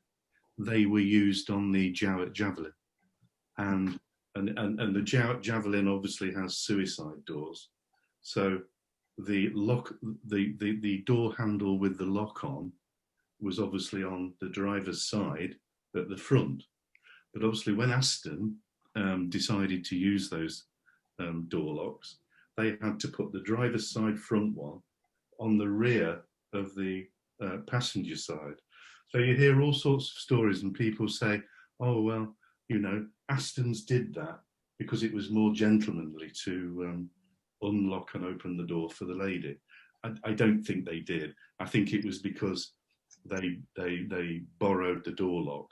they were used on the Jowett Javelin, and the Jowett Javelin obviously has suicide doors, so the door handle with the lock on was obviously on the driver's side at the front, but obviously when Aston decided to use those door locks, they had to put the driver's side front one on the rear of the passenger side. So you hear all sorts of stories, and people say, oh, well, you know, Aston's did that because it was more gentlemanly to unlock and open the door for the lady. I don't think they did. I think it was because they borrowed the door lock,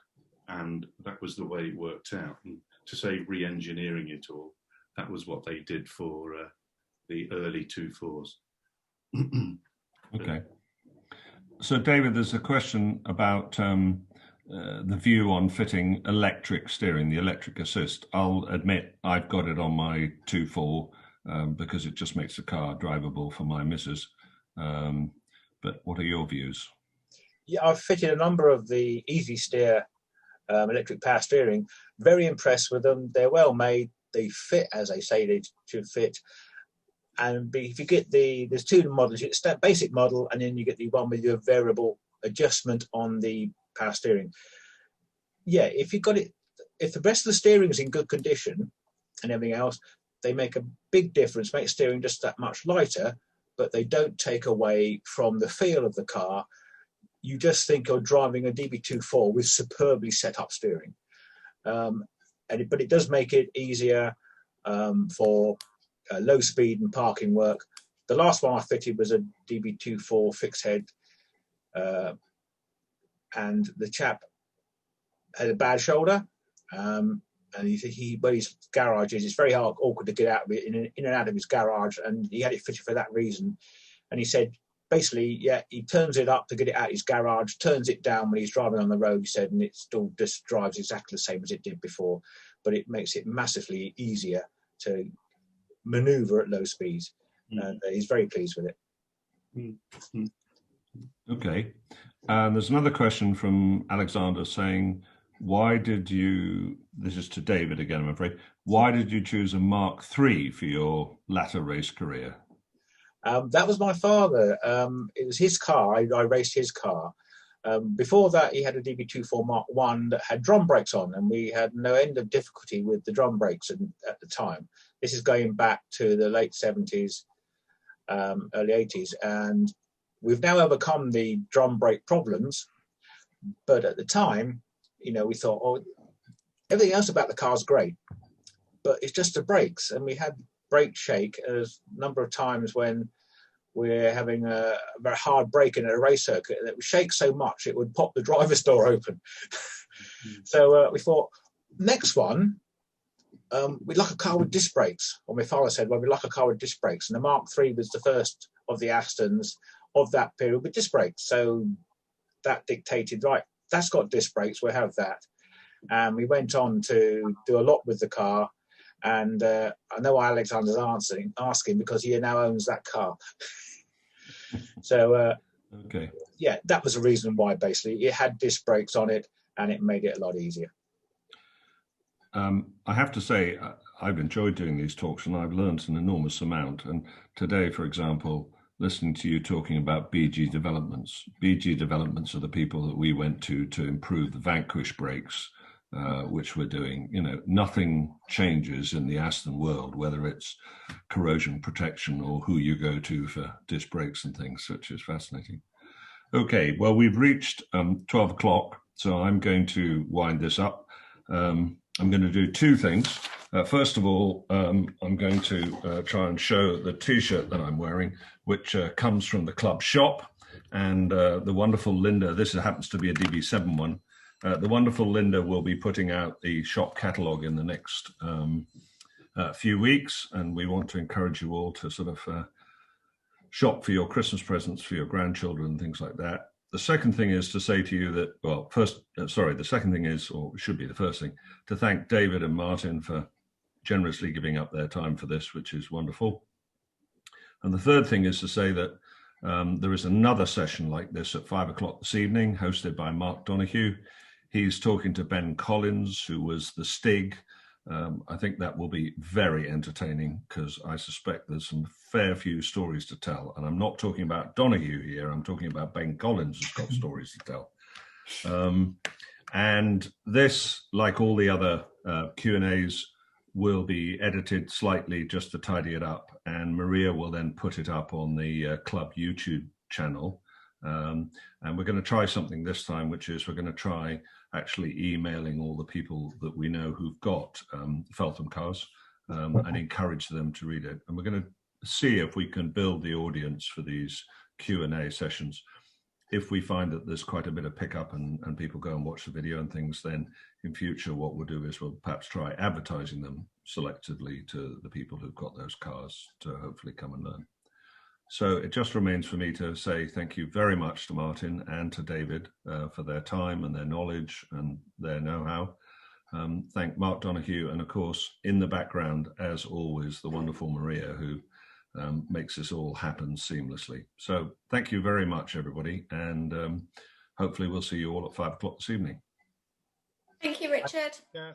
and that was the way it worked out. And to say re-engineering it all, that was what they did for the early 2.4s. Okay. So, David, there's a question about the view on fitting electric steering, the electric assist. I'll admit I've got it on my 2.4 because it just makes the car drivable for my missus. But what are your views? Yeah, I've fitted a number of the Easy Steer electric power steering. Very impressed with them. They're well made. They fit as they say they should fit. And if you get there's two models. You get the basic model, and then you get the one with your variable adjustment on the power steering. Yeah, if you got it, if the rest of the steering is in good condition and everything else, they make a big difference, make steering just that much lighter, but they don't take away from the feel of the car. You just think you're driving a DB24 with superbly set up steering. But it does make it easier for low speed and parking work. The last one I fitted was a DB24 fixed head, and the chap had a bad shoulder, and where his garage is, it's very awkward to get out of it, in and out of his garage, and he had it fitted for that reason. And he said, basically, yeah, he turns it up to get it out of his garage, turns it down when he's driving on the road, he said, and it still just drives exactly the same as it did before, but it makes it massively easier to maneuver at low speeds. And he's very pleased with it. Okay. There's another question from Alexander saying, why did you, this is to David again, I'm afraid, why did you choose a Mark III for your latter race career? That was my father. It was his car. I raced his car. Before that, he had a DB24 Mark I that had drum brakes on, and we had no end of difficulty with the drum brakes at the time. This is going back to the late 70s, early 80s, and we've now overcome the drum brake problems. But at the time, you know, we thought, oh, everything else about the car's great, but it's just the brakes. And we had brake shake a number of times when we're having a very hard brake in a race circuit, and it would shake so much it would pop the driver's door open. So we thought, next one, we'd like a car with disc brakes. Or my father said, well, we'd like a car with disc brakes. And the Mark III was the first of the Astons of that period with disc brakes. So that dictated, right, that's got disc brakes, we'll have that. And we went on to do a lot with the car. And I know why Alexander's asking, because he now owns that car. So Okay. yeah, that was the reason why. Basically, it had disc brakes on it, and it made it a lot easier. I have to say, I've enjoyed doing these talks and I've learned an enormous amount. And today, for example, listening to you talking about BG developments. BG developments are the people that we went to improve the Vanquish brakes, which we're doing. You know, nothing changes in the Aston world, whether it's corrosion protection or who you go to for disc brakes and things, which is fascinating. Okay, well, we've reached 12 o'clock, so I'm going to wind this up. I'm going to do two things. First of all, I'm going to try and show the T-shirt that I'm wearing, which comes from the club shop. And the wonderful Linda, this happens to be a DB7 one. The wonderful Linda will be putting out the shop catalogue in the next few weeks. And we want to encourage you all to sort of shop for your Christmas presents for your grandchildren and things like that. The second thing is to say to you that, well, the second thing is, or should be the first thing, to thank David and Martin for generously giving up their time for this, which is wonderful. And the third thing is to say that there is another session like this at 5 o'clock this evening, hosted by Mark Donoghue. He's talking to Ben Collins, who was the Stig. I think that will be very entertaining because I suspect there's some fair few stories to tell. And I'm not talking about Donoghue here. I'm talking about Ben Collins who's got stories to tell. And this, like all the other Q&As, will be edited slightly just to tidy it up. And Maria will then put it up on the club YouTube channel. And we're going to try something this time, which is we're going to try actually emailing all the people that we know who've got Feltham cars and encourage them to read it. And we're going to see if we can build the audience for these Q&A sessions. If we find that there's quite a bit of pickup and people go and watch the video and things, then in future what we'll do is we'll perhaps try advertising them selectively to the people who've got those cars to hopefully come and learn. So it just remains for me to say thank you very much to Martin and to David for their time and their knowledge and their know-how. Thank Mark Donoghue and, of course, in the background, as always, the wonderful Maria, who makes this all happen seamlessly. So thank you very much, everybody, and hopefully we'll see you all at 5 o'clock this evening. Thank you, Richard. Yeah.